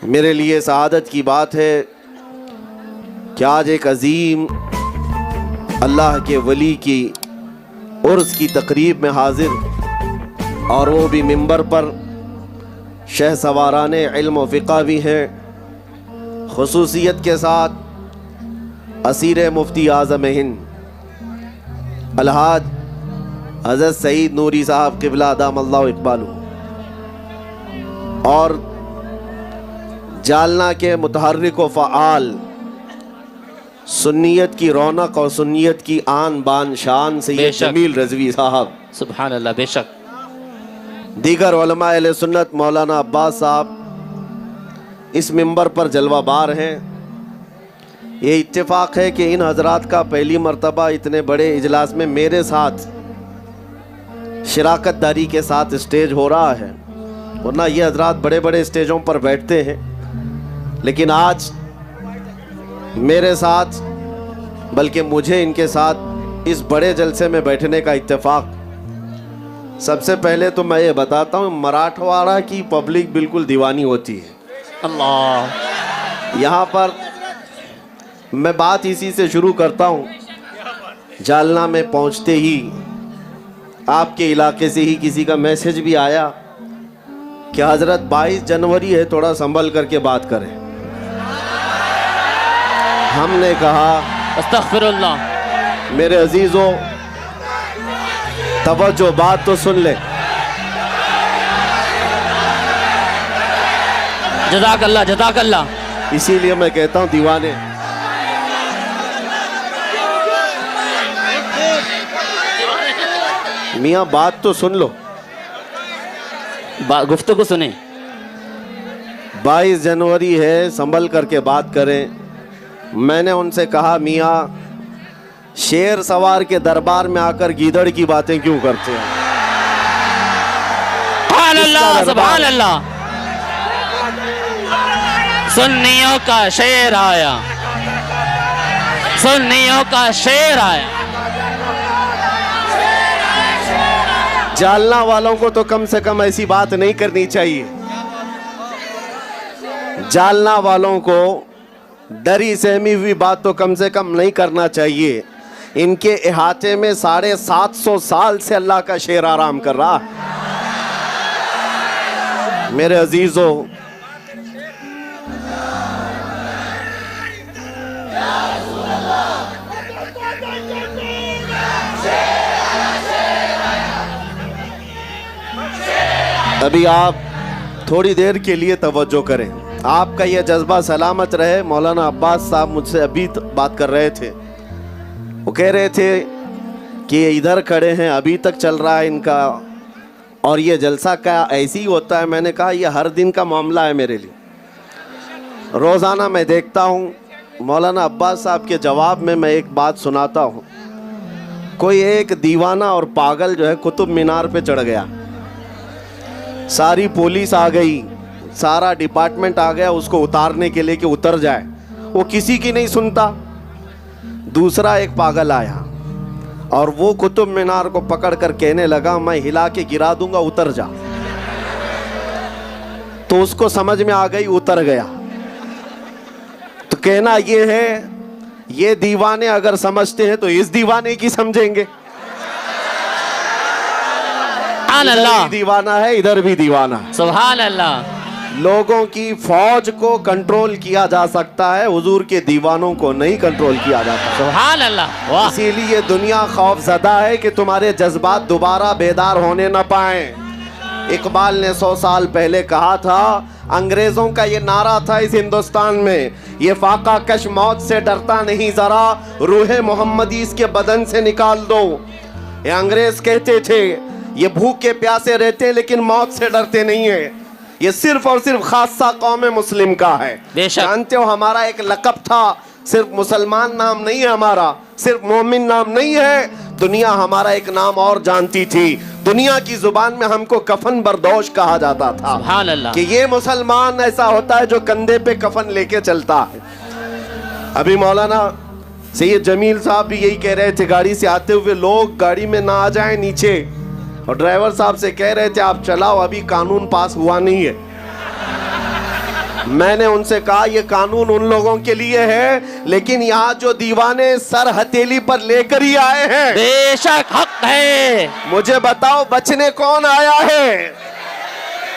میرے لیے سعادت کی بات ہے کہ آج ایک عظیم اللہ کے ولی کی عرس کی تقریب میں حاضر، اور وہ بھی منبر پر شہ سواران علم و فقہ بھی ہیں، خصوصیت کے ساتھ اسیر مفتی اعظم ہند الحاج حضرت سعید نوری صاحب قبلہ دام اللہ اقبالہ، اور جالنا کے متحرک و فعال، سنیت کی رونق اور سنیت کی آن بان شان سید جمیل رضوی صاحب، سبحان اللہ، بے شک، دیگر علماء اہل سنت مولانا عباس صاحب اس منبر پر جلوہ بار ہیں۔ یہ اتفاق ہے کہ ان حضرات کا پہلی مرتبہ اتنے بڑے اجلاس میں میرے ساتھ شراکت داری کے ساتھ اسٹیج ہو رہا ہے، ورنہ یہ حضرات بڑے بڑے اسٹیجوں پر بیٹھتے ہیں، لیکن آج میرے ساتھ بلکہ مجھے ان کے ساتھ اس بڑے جلسے میں بیٹھنے کا اتفاق۔ سب سے پہلے تو میں یہ بتاتا ہوں، مراٹھواڑہ کی پبلک بالکل دیوانی ہوتی ہے۔ اللہ، یہاں پر میں بات اسی سے شروع کرتا ہوں۔ جالنا میں پہنچتے ہی آپ کے علاقے سے ہی کسی کا میسج بھی آیا کہ حضرت 22 جنوری ہے، تھوڑا سنبھل کر کے بات کریں۔ ہم نے کہا استغفر اللہ، میرے عزیزوں توجہ، بات تو سن لیں۔ جزاک اللہ، جزاک اللہ۔ اسی لیے میں کہتا ہوں دیوانے، میاں بات تو سن لو۔ گفتگو سنیں۔ 22 جنوری ہے، سنبھل کر کے بات کریں۔ میں نے ان سے کہا میاں شیر سوار کے دربار میں آ کر گیدڑ کی باتیں کیوں کرتے ہیں؟ سبحان اللہ، سبحان اللہ، سنیوں کا شیر آیا، سنیوں کا شیر آیا۔ جالنا والوں کو تو کم سے کم ایسی بات نہیں کرنی چاہیے۔ جالنا والوں کو ڈری سہمی ہوئی بات تو کم سے کم نہیں کرنا چاہیے۔ ان کے احاطے میں 750 سال سے اللہ کا شیر آرام کر رہا ہے۔ میرے عزیزوں، ابھی آپ تھوڑی دیر کے لیے توجہ کریں۔ آپ کا یہ جذبہ سلامت رہے۔ مولانا عباس صاحب مجھ سے ابھی بات کر رہے تھے، وہ کہہ رہے تھے کہ یہ ادھر کھڑے ہیں، ابھی تک چل رہا ہے ان کا، اور یہ جلسہ کا ایسی ہی ہوتا ہے۔ میں نے کہا یہ ہر دن کا معاملہ ہے میرے لیے، روزانہ میں دیکھتا ہوں۔ مولانا عباس صاحب کے جواب میں میں ایک بات سناتا ہوں۔ کوئی ایک دیوانہ اور پاگل جو ہے قطب مینار پہ چڑھ گیا، ساری پولیس آ گئی، سارا ڈپارٹمنٹ آ گیا اس کو اتارنے کے لیے کہ اتر جائے، وہ کسی کی نہیں سنتا۔ دوسرا ایک پاگل آیا اور وہ قطب مینار کو پکڑ کر کہنے لگا میں ہلا کے گرا دوں گا، اتر جا۔ تو اس کو سمجھ میں آ گئی، اتر گیا۔ تو کہنا یہ ہے، یہ دیوانے اگر سمجھتے ہیں تو اس دیوانے کی سمجھیں گے۔ سبحان ادھر اللہ، بھی دیوانہ ہے، ادھر بھی دیوانہ ہے۔ سبحان اللہ۔ لوگوں کی فوج کو کنٹرول کیا جا سکتا ہے، حضور کے دیوانوں کو نہیں کنٹرول کیا جاتا۔ سبحان اللہ، واہ۔ اسی لیے دنیا خوف زدہ ہے کہ تمہارے جذبات دوبارہ بیدار ہونے نہ پائیں۔ اقبال نے 100 سال پہلے کہا تھا، انگریزوں کا یہ نعرہ تھا اس ہندوستان میں، یہ فاقہ کش موت سے ڈرتا نہیں، ذرا روح محمدی اس کے بدن سے نکال دو۔ یہ انگریز کہتے تھے یہ بھوک کے پیاسے رہتے ہیں لیکن موت سے ڈرتے نہیں ہیں۔ یہ صرف اور صرف خاصہ قوم مسلم کا ہے۔ بے شک۔ جانتے ہو ہمارا ایک لقب تھا، صرف مسلمان نام نہیں ہے ہمارا، صرف مومن نام نہیں ہے، دنیا ہمارا ایک نام اور جانتی تھی۔ دنیا کی زبان میں ہم کو کفن بردوش کہا جاتا تھا، سبحان اللہ، کہ یہ مسلمان ایسا ہوتا ہے جو کندھے پہ کفن لے کے چلتا ہے۔ ابھی مولانا سید جمیل صاحب بھی یہی کہہ رہے تھے، گاڑی سے آتے ہوئے لوگ گاڑی میں نہ آ جائیں نیچے، اور ڈرائیور صاحب سے کہہ رہے تھے آپ چلاؤ، ابھی قانون پاس ہوا نہیں ہے۔ میں نے ان سے کہا یہ قانون ان لوگوں کے لیے ہے، لیکن یہاں جو دیوانے سر ہتھیلی پر لے کر ہی آئے ہیں، بے شک حق ہے، مجھے بتاؤ بچنے کون آیا ہے؟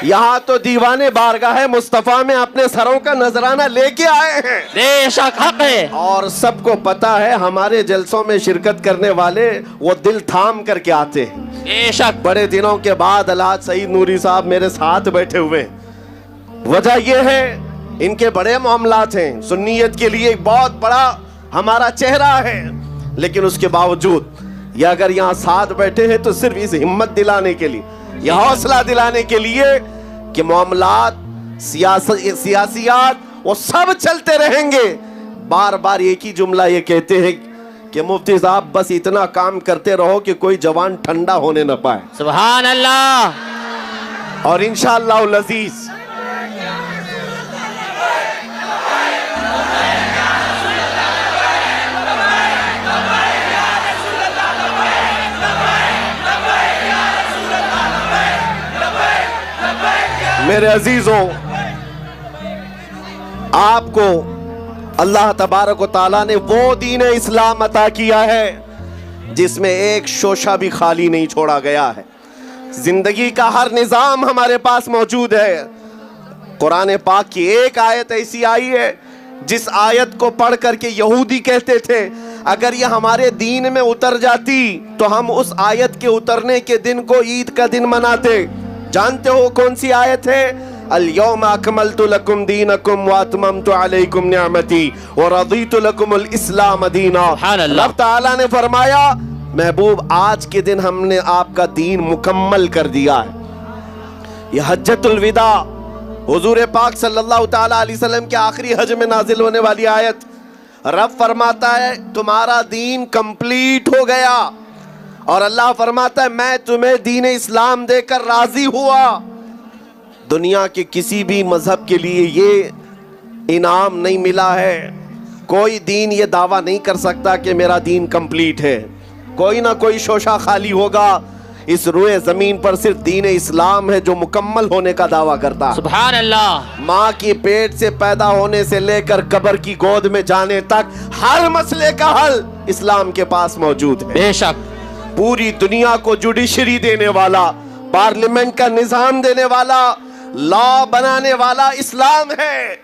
یہاں تو دیوانے بارگاہ مصطفیٰ میں اپنے سروں کا نذرانہ لے کے آئے ہیں، بے شک حق ہے، اور سب کو پتا ہے ہمارے جلسوں میں شرکت کرنے والے وہ دل تھام کر کے آتے ہیں۔ بے شک بڑے دنوں کے بعد الحاج سعید نوری صاحب میرے ساتھ بیٹھے ہوئے، وجہ یہ ہے ان کے بڑے معاملات ہیں، سنیت کے لیے ایک بہت بڑا ہمارا چہرہ ہے، لیکن اس کے باوجود یہ اگر یہاں ساتھ بیٹھے ہیں تو صرف اس ہمت دلانے کے لیے، یہ حوصلہ دلانے کے لیے کہ معاملات سیاسیات وہ سب چلتے رہیں گے۔ بار بار ایک ہی جملہ یہ کہتے ہیں کہ مفتی صاحب بس اتنا کام کرتے رہو کہ کوئی جوان ٹھنڈا ہونے نہ پائے، سبحان اللہ، اور انشاءاللہ العزیز میرے عزیزوں، آپ کو اللہ تبارک و تعالیٰ نے وہ دین اسلام عطا کیا ہے جس میں ایک شوشہ بھی خالی نہیں چھوڑا گیا ہے، زندگی کا ہر نظام ہمارے پاس موجود ہے۔ قرآن پاک کی ایک آیت ایسی آئی ہے جس آیت کو پڑھ کر کے یہودی کہتے تھے اگر یہ ہمارے دین میں اتر جاتی تو ہم اس آیت کے اترنے کے دن کو عید کا دن مناتے۔ جانتے ہو کون سی آیت ہے؟ اليوم اکملت لکم دینکم واتممت علیکم نعمتی ورضیت لکم الاسلام دینا۔ سبحان اللہ۔ رب تعالیٰ نے فرمایا محبوب آج کے دن ہم نے آپ کا دین مکمل کر دیا ہے۔ یہ حجۃ الوداع حضور پاک صلی اللہ تعالیٰ علیہ وسلم کے آخری حج میں نازل ہونے والی آیت، رب فرماتا ہے تمہارا دین کمپلیٹ ہو گیا، اور اللہ فرماتا ہے میں تمہیں دین اسلام دے کر راضی ہوا۔ دنیا کے کسی بھی مذہب کے لیے یہ انعام نہیں ملا ہے، کوئی دین یہ دعویٰ نہیں کر سکتا کہ میرا دین کمپلیٹ ہے، کوئی نہ کوئی شوشہ خالی ہوگا۔ اس روئے زمین پر صرف دین اسلام ہے جو مکمل ہونے کا دعویٰ کرتا ہے۔ سبحان اللہ، ماں کی پیٹ سے پیدا ہونے سے لے کر قبر کی گود میں جانے تک ہر مسئلے کا حل اسلام کے پاس موجود ہے۔ بے شک پوری دنیا کو جوڈیشری دینے والا، پارلیمنٹ کا نظام دینے والا، لا بنانے والا اسلام ہے۔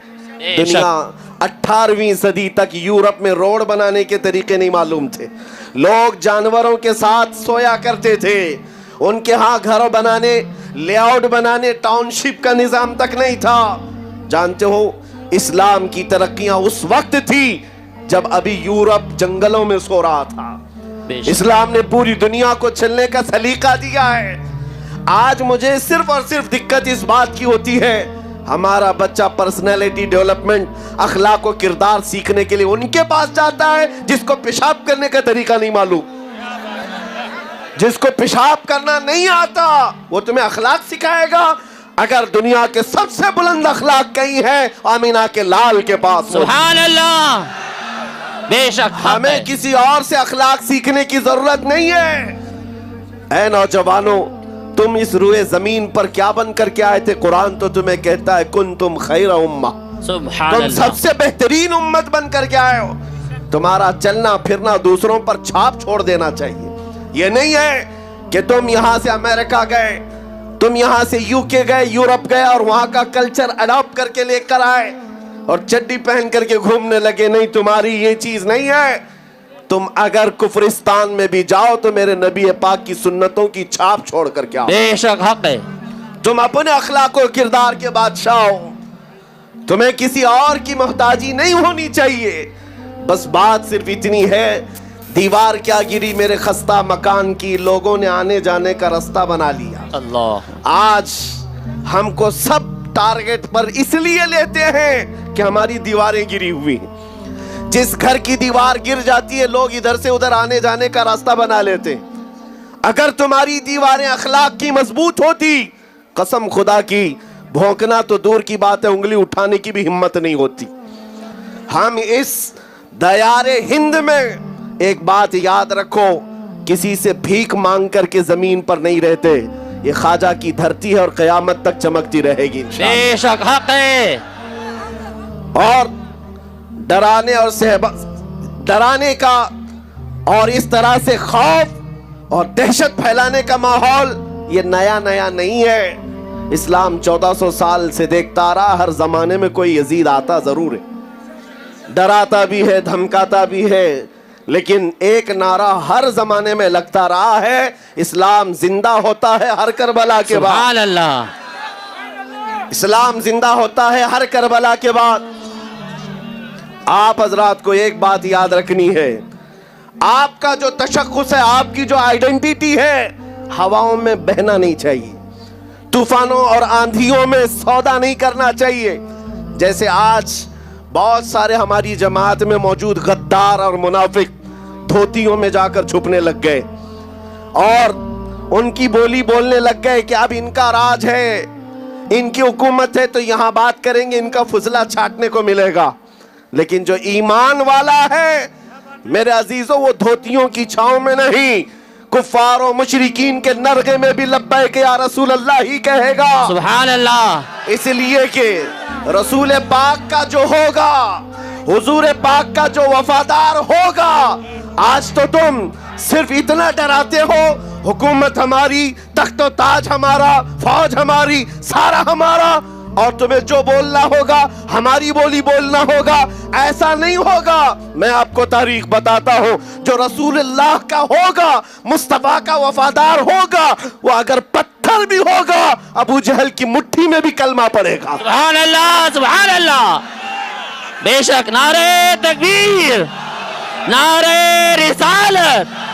دنیا 18ویں صدی تک یورپ میں روڈ بنانے کے طریقے نہیں معلوم تھے، لوگ جانوروں کے ساتھ سویا کرتے تھے، ان کے ہاں گھر بنانے، لے آؤٹ بنانے، ٹاؤن شپ کا نظام تک نہیں تھا۔ جانتے ہو اسلام کی ترقیاں اس وقت تھی جب ابھی یورپ جنگلوں میں سو رہا تھا۔ بے شک اسلام نے پوری دنیا کو چلنے کا سلیقہ دیا ہے۔ آج مجھے صرف اور صرف دقت اس بات کی ہوتی ہے ہمارا بچہ پرسنالٹی ڈیولپمنٹ، اخلاق و کردار سیکھنے کے لیے ان کے پاس جاتا ہے جس کو پیشاب کرنے کا طریقہ نہیں معلوم، جس کو پیشاب کرنا نہیں آتا وہ تمہیں اخلاق سکھائے گا۔ اگر دنیا کے سب سے بلند اخلاق کہیں ہیں آمینہ کے لال کے پاس۔ سبحان اللہ، بے شک حق ہمیں ہے، کسی اور سے اخلاق سیکھنے کی ضرورت نہیں ہے۔ اے نوجوانوں، تم اس روئے زمین پر کیا بن کر کے آئے تھے؟ قرآن تو تمہیں کہتا ہے کنتم خیر امہ، سبحان تم اللہ، سب سے بہترین امت بن کر کے آئے ہو۔ تمہارا چلنا پھرنا دوسروں پر چھاپ چھوڑ دینا چاہیے۔ یہ نہیں ہے کہ تم یہاں سے امریکہ گئے، تم یہاں سے UK گئے، یورپ گئے اور وہاں کا کلچر اڈاپٹ کر کے لے کر آئے اور چڈی پہن کر کے گھومنے لگے۔ نہیں، تمہاری یہ چیز نہیں ہے۔ تم اگر کفرستان میں بھی جاؤ تو میرے نبی پاک کی سنتوں کی چھاپ چھوڑ کر کے آؤ۔ بے شک حق ہے، تم اپنے اخلاق و کردار کے بادشاہ ہو، تمہیں کسی اور کی محتاجی نہیں ہونی چاہیے۔ بس بات صرف اتنی ہے، دیوار کیا گری میرے خستہ مکان کی، لوگوں نے آنے جانے کا راستہ بنا لیا۔ اللہ، آج ہم کو سب ٹارگٹ پر اس لیے لیتے ہیں کہ ہماری دیواریں گری ہوئی ہیں۔ جس گھر کی دیوار گر جاتی ہے لوگ ادھر سے ادھر آنے جانے کا راستہ بنا لیتے ہیں۔ اگر تمہاری دیواریں اخلاق کی مضبوط ہوتی، قسم خدا کی بھونکنا تو دور کی بات ہے، انگلی اٹھانے کی بھی ہمت نہیں ہوتی۔ ہم اس دیار ہند میں ایک بات یاد رکھو، کسی سے بھیک مانگ کر کے زمین پر نہیں رہتے، یہ خواجہ کی دھرتی ہے اور قیامت تک چمکتی رہے گی انشاءاللہ۔ بے شک حق ہے، اور ڈرانے کا اور اس طرح سے خوف اور دہشت پھیلانے کا ماحول یہ نیا نہیں ہے. اسلام 1400 سال سے دیکھتا آ رہا, ہر زمانے میں کوئی یزید آتا ضرور ہے, ڈراتا بھی ہے, دھمکاتا بھی ہے, لیکن ایک نعرہ ہر زمانے میں لگتا رہا ہے, اسلام زندہ ہوتا ہے ہر کربلا کے بعد. سبحان اللہ. اسلام زندہ ہوتا ہے ہر کربلا کے بعد. آپ حضرات کو ایک بات یاد رکھنی ہے, آپ کا جو تشخص ہے, آپ کی جو آئیڈینٹی ہے, ہواؤں میں بہنا نہیں چاہیے, طوفانوں اور آندھیوں میں سودا نہیں کرنا چاہیے. جیسے آج بہت سارے ہماری جماعت میں موجود غدار اور منافق دھوتیوں میں جا کر چھپنے لگ گئے اور ان کی بولی بولنے لگ گئے کہ اب ان کا راج ہے, ان کی حکومت ہے, تو یہاں بات کریں گے, ان کا فضلہ چھاٹنے کو ملے گا. لیکن جو ایمان والا ہے میرے عزیزوں, وہ دھوتیوں کی چھاؤں میں نہیں, کفار و مشرکین کے نرغے میں بھی لبیک یا رسول اللہ ہی کہے گا. سبحان اللہ. اس لیے کہ رسول پاک کا جو ہوگا, حضور پاک کا جو وفادار ہوگا, آج تو تم صرف اتنا ڈراتے ہو, حکومت ہماری, تخت و تاج ہمارا, فوج ہماری, سارا ہمارا, اور تمہیں جو بولنا ہوگا ہماری بولی بولنا ہوگا. ایسا نہیں ہوگا. میں آپ کو تاریخ بتاتا ہوں, جو رسول اللہ کا ہوگا, مصطفیٰ کا وفادار ہوگا, وہ اگر پتھر بھی ہوگا, ابو جہل کی مٹھی میں بھی کلمہ پڑے گا. سبحان اللہ. سبحان اللہ. بے شک. نعرہ تکبیر, نعرہ رسالت.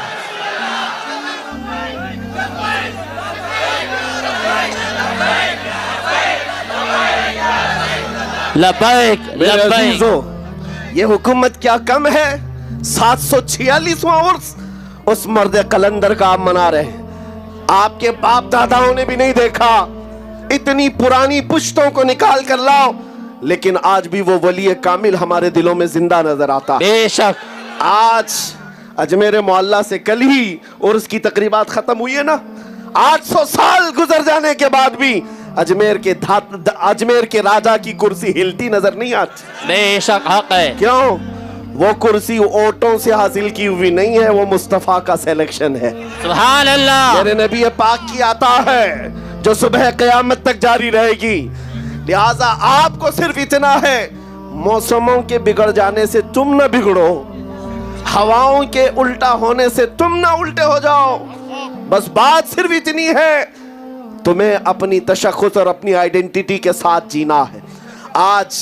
لبیک میرے لبیک. عزیزو, یہ حکومت کیا کم ہے, 746واں عرس اس مرد قلندر کا آپ منا رہے ہیں. آپ کے باپ داداؤں نے بھی نہیں دیکھا, اتنی پرانی پشتوں کو نکال کر لاؤ, لیکن آج بھی وہ ولی کامل ہمارے دلوں میں زندہ نظر آتا. بے شک. آج اجمیر معلیٰ سے کل ہی عرس کی تقریبات ختم ہوئی ہے نا, 800 سال گزر جانے کے بعد بھی اجمیر کے راجہ کی کرسی ہلتی نظر نہیں آتی. بے شک حق ہے. کیوں؟ وہ کرسی اوٹوں سے حاصل کی ہوئی نہیں ہے, وہ مصطفیٰ کا سیلیکشن ہے. سبحان اللہ. میرے نبی پاک کی عطا ہے جو صبح قیامت تک جاری رہے گی. لہٰذا آپ کو صرف اتنا ہے, موسموں کے بگڑ جانے سے تم نہ بگڑو, ہواؤں کے الٹا ہونے سے تم نہ الٹے ہو جاؤ. بس بات صرف اتنی ہے, تمہیں اپنی تشخص اور اپنی آئیڈینٹی کے ساتھ جینا ہے. آج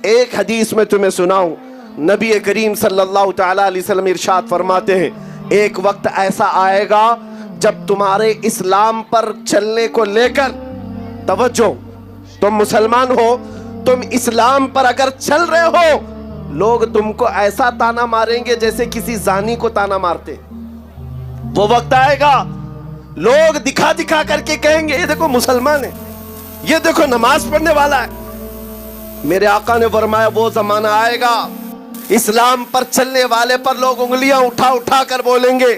ایک حدیث میں تمہیں سناؤں, نبی کریم صلی اللہ تعالی علیہ وسلم ارشاد فرماتے ہیں, ایک وقت ایسا آئے گا جب تمہارے اسلام پر چلنے کو لے کر, توجہ, تم مسلمان ہو, تم اسلام پر اگر چل رہے ہو, لوگ تم کو ایسا تانا ماریں گے جیسے کسی زانی کو تانا مارتے. وہ وقت آئے گا لوگ دکھا دکھا کر کے کہیں گے, یہ دیکھو مسلمان ہے, یہ دیکھو نماز پڑھنے والا ہے. میرے آقا نے فرمایا وہ زمانہ آئے گا, اسلام پر چلنے والے پر لوگ انگلیاں اٹھا اٹھا کر بولیں گے,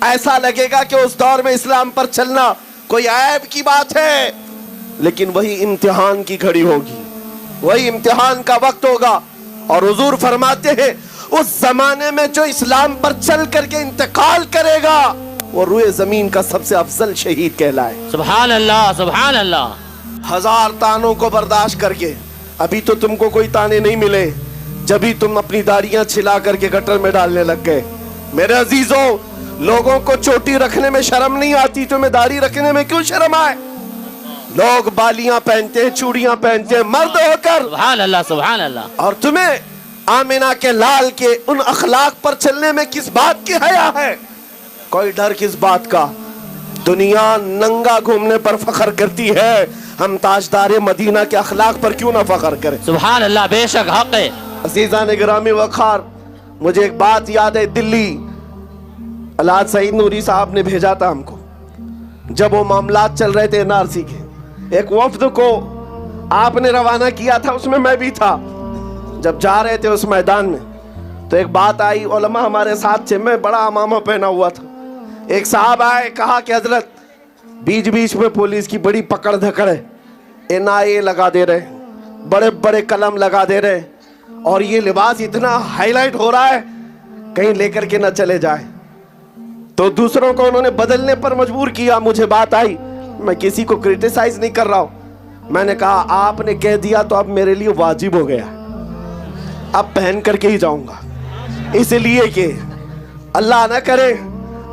ایسا لگے گا کہ اس دور میں اسلام پر چلنا کوئی عیب کی بات ہے. لیکن وہی امتحان کی گھڑی ہوگی, وہی امتحان کا وقت ہوگا. اور حضور فرماتے ہیں اس زمانے میں جو اسلام پر چل کر کے انتقال کرے گا وہ روئے زمین کا سب سے افضل شہید کہلائے. سبحان اللہ. سبحان اللہ. 1000 تانوں کو برداشت کر کے, ابھی تو تم کو کوئی تانے نہیں ملے, جبھی تم اپنی داڑیاں چھلا کر کے گٹر میں ڈالنے لگ گئے. میرے عزیزوں, لوگوں کو چوٹی رکھنے میں شرم نہیں آتی, تمہیں داڑھی رکھنے میں کیوں شرم آئے؟ لوگ بالیاں پہنتے ہیں, چوڑیاں پہنتے ہیں, مرد ہو کر, سبحان اللہ. سبحان اللہ. اور تمہیں آمنہ کے لال کے ان اخلاق پر چلنے میں کس بات کی حیا ہے؟ کوئی ڈر کس بات کا؟ دنیا ننگا گھومنے پر فخر کرتی ہے, ہم تاجدار مدینہ کے اخلاق پر کیوں نہ فخر کریں؟ سبحان اللہ. بے شک حق ہے. عزیزان گرامی وقار, مجھے ایک بات یاد ہے, دلی الحاج سعید نوری صاحب نے بھیجا تھا ہم کو, جب وہ معاملات چل رہے تھے NRC کے, ایک وفد کو آپ نے روانہ کیا تھا, اس میں میں بھی تھا. جب جا رہے تھے اس میدان میں تو ایک بات آئی, علماء ہمارے ساتھ تھے, میں بڑا امامہ پہنا ہوا تھا. ایک صاحب آئے, کہا کہ حضرت بیچ بیچ میں پولیس کی بڑی پکڑ دھکڑ ہے, NIA لگا دے رہے, بڑے بڑے قلم لگا دے رہے, اور یہ لباس اتنا ہائی لائٹ ہو رہا ہے کہیں لے کر کے نہ چلے جائے. تو دوسروں کو انہوں نے بدلنے پر مجبور کیا. مجھے بات آئی, میں کسی کو کرٹیسائز نہیں کر رہا ہوں, میں نے کہا آپ نے کہہ دیا تو اب میرے لیے واجب ہو گیا, اب پہن کر کے ہی جاؤں گا. اس لیے کہ اللہ نہ کرے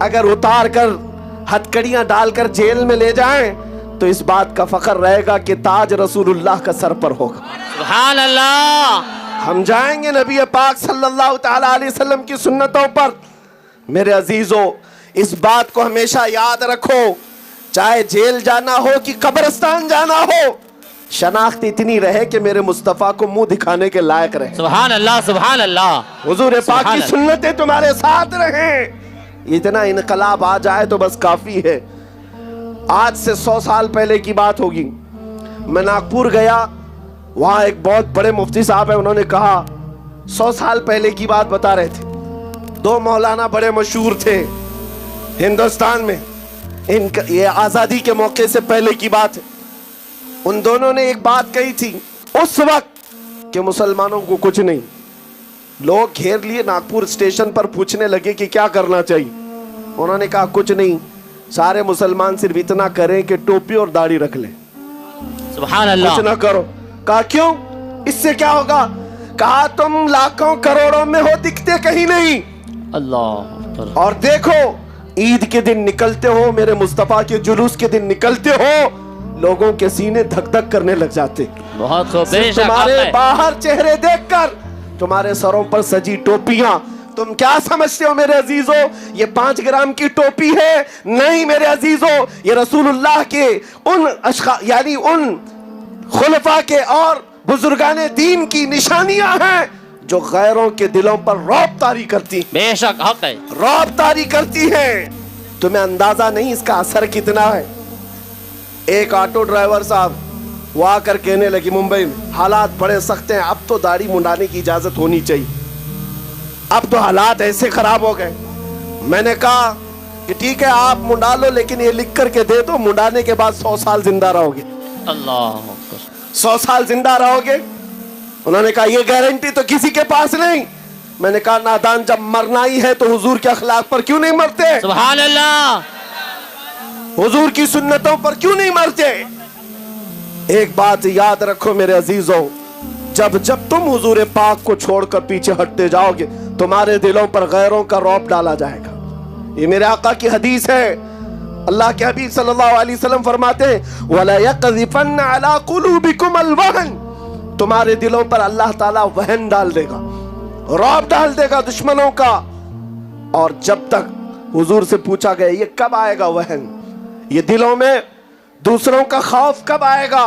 اگر اتار کر ہتکڑیاں ڈال کر جیل میں لے جائیں تو اس بات کا فخر رہے گا کہ تاج رسول اللہ کا سر پر ہوگا. سبحان اللہ. ہم جائیں گے نبی پاک صلی اللہ تعالی علیہ وسلم کی سنتوں پر. میرے عزیزو, اس بات کو ہمیشہ یاد رکھو, چاہے جیل جانا ہو کہ قبرستان جانا ہو, شناخت اتنی رہے کہ میرے مصطفیٰ کو منہ دکھانے کے لائق رہے. سبحان اللہ سبحان اللہ. حضور پاک کی سنتیں تمہارے ساتھ رہیں. اتنا انقلاب آ جائے تو بس کافی ہے. آج سے 100 سال پہلے کی بات ہوگی, میں ناگپور گیا, وہاں ایک بہت بڑے مفتی صاحب ہیں, انہوں نے کہا 100 سال پہلے کی بات بتا رہے تھے. 2 مولانا بڑے مشہور تھے ہندوستان میں, یہ آزادی کے موقع سے پہلے کی بات ہے. ان دونوں نے ایک بات کہی تھی اس وقت کہ مسلمانوں کو کچھ نہیں. لوگ گھیر لیے ناگپور اسٹیشن پر, پوچھنے لگے کہ کیا کرنا چاہیے. انہوں نے کہا کچھ نہیں, سارے مسلمان صرف اتنا کریں کہ ٹوپی اور داڑھی رکھ لیں, سبحان اللہ. کچھ نہ کرو. کہا کیوں, اس سے کیا ہوگا؟ کہا تم لاکھوں کروڑوں میں ہو, دکھتے کہیں نہیں. اللہ. اور دیکھو عید کے دن نکلتے ہو, میرے مصطفیٰ کے جلوس کے دن نکلتے ہو, لوگوں کے سینے دھک دھک کرنے لگ جاتے. بہت خوب. بے شک تمہارے باہر چہرے دیکھ کر, تمہارے سروں پر سجی ٹوپیاں, تم کیا سمجھتے ہو میرے عزیزو یہ 5 گرام کی ٹوپی ہے؟ نہیں میرے عزیزو, یہ رسول اللہ کے ان یعنی ان خلفاء کے اور بزرگان دین کی نشانیاں ہیں جو غیروں کے دلوں پر رعب طاری کرتی. بے شک حق ہے. رعب طاری کرتی ہیں. تمہیں اندازہ نہیں اس کا اثر کتنا ہے. ایک آٹو ڈرائیور صاحب وہ آ کر کہنے لگی ممبئی میں حالات بڑے سخت ہیں, اب تو داڑھی منڈانے کی اجازت ہونی چاہیے, اب تو حالات ایسے خراب ہو گئے. میں نے کہا کہ ٹھیک ہے آپ منڈا لو, لیکن یہ لکھ کر کے دے دو منڈانے کے بعد 100 سال زندہ رہو گے. اللہ. 100 سال زندہ رہو گے. انہوں نے کہا یہ گارنٹی تو کسی کے پاس نہیں. میں نے کہا نادان, جب مرنا ہی ہے تو حضور کے اخلاق پر کیوں نہیں مرتے؟ سبحان اللہ. حضور کی سنتوں پر کیوں نہیں مرتے؟ ایک بات یاد رکھو میرے عزیزوں, جب تم حضور پاک کو چھوڑ کر پیچھے ہٹتے جاؤ گے تمہارے دلوں پر غیروں کا رعب ڈالا جائے گا. یہ میرے آقا کی حدیث ہے. اللہ کے حبیب صلی اللہ علیہ وسلم فرماتے ہیں وَلَا يَقْذِفَنَّ عَلَىٰ قُلُوبِكُمَ الْوَهْنَ, تمہارے دلوں پر اللہ تعالیٰ وہن ڈال دے گا, رعب ڈال دے گا دشمنوں کا. اور جب تک حضور سے پوچھا گیا یہ کب آئے گا وہن, یہ دلوں میں دوسروں کا خوف کب آئے گا؟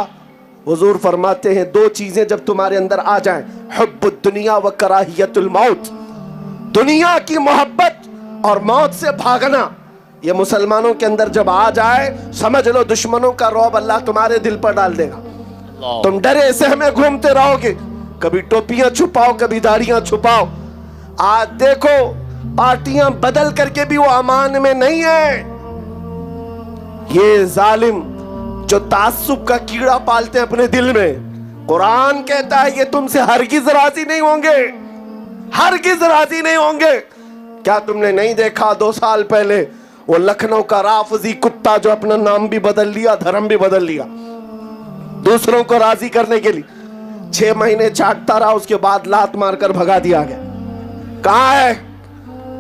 حضور فرماتے ہیں 2 چیزیں جب تمہارے اندر آ جائیں, حب الدنیا و کراہیت الموت, دنیا کی محبت اور موت سے بھاگنا. یہ مسلمانوں کے اندر جب آ جائے سمجھ لو دشمنوں کا رعب اللہ تمہارے دل پر ڈال دے گا. تم ڈرے سہمے گھومتے رہو گے, کبھی ٹوپیاں چھپاؤ کبھی داڑیاں چھپاؤ. آج دیکھو پارٹیاں بدل کر کے بھی وہ امان میں نہیں ہے. یہ ظالم جو تعصب کا کیڑا پالتے اپنے دل میں, قرآن کہتا ہے یہ تم سے ہرگز راضی نہیں ہوں گے, ہرگز راضی نہیں ہوں گے. کیا تم نے نہیں دیکھا 2 سال پہلے وہ لکھنؤ کا رافضی کتا جو اپنا نام بھی بدل لیا, دھرم بھی بدل لیا, دوسروں کو راضی کرنے کے لیے 6 مہینے چاٹتا رہا, اس کے بعد لات مار کر بھگا دیا گیا. کہاں ہے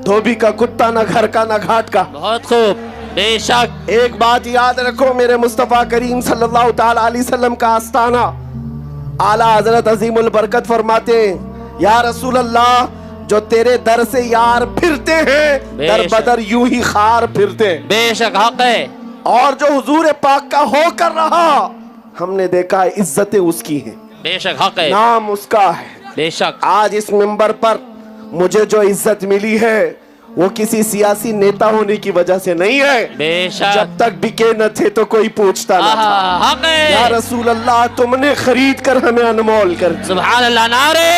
دھوبی کا کتا, نہ گھر کا نہ گھاٹ کا. بہت خوب. بے شک. ایک بات یاد رکھو میرے مصطفیٰ کریم صلی اللہ تعالی علیہ وسلم کا آستانہ اعلیٰ حضرت عظیم البرکت فرماتے ہیں یا رسول اللہ جو تیرے در سے یار پھرتے ہیں در بدر یوں ہی خار پھرتے ہیں. بے شک حق ہے. اور جو حضور پاک کا ہو کر رہا ہم نے دیکھا ہے عزتیں اس کی ہیں, بے شک حق ہے. نام اس کا ہے. بے شک. آج اس منبر پر مجھے جو عزت ملی ہے وہ کسی سیاسی نیتا ہونے کی وجہ سے نہیں ہے. بے شک. جب تک بکے نہ تھے تو کوئی پوچھتا نہ تھا. حق ہے. یا رسول اللہ تم نے خرید کر ہمیں انمول کر دیا. سبحان اللہ. نعرے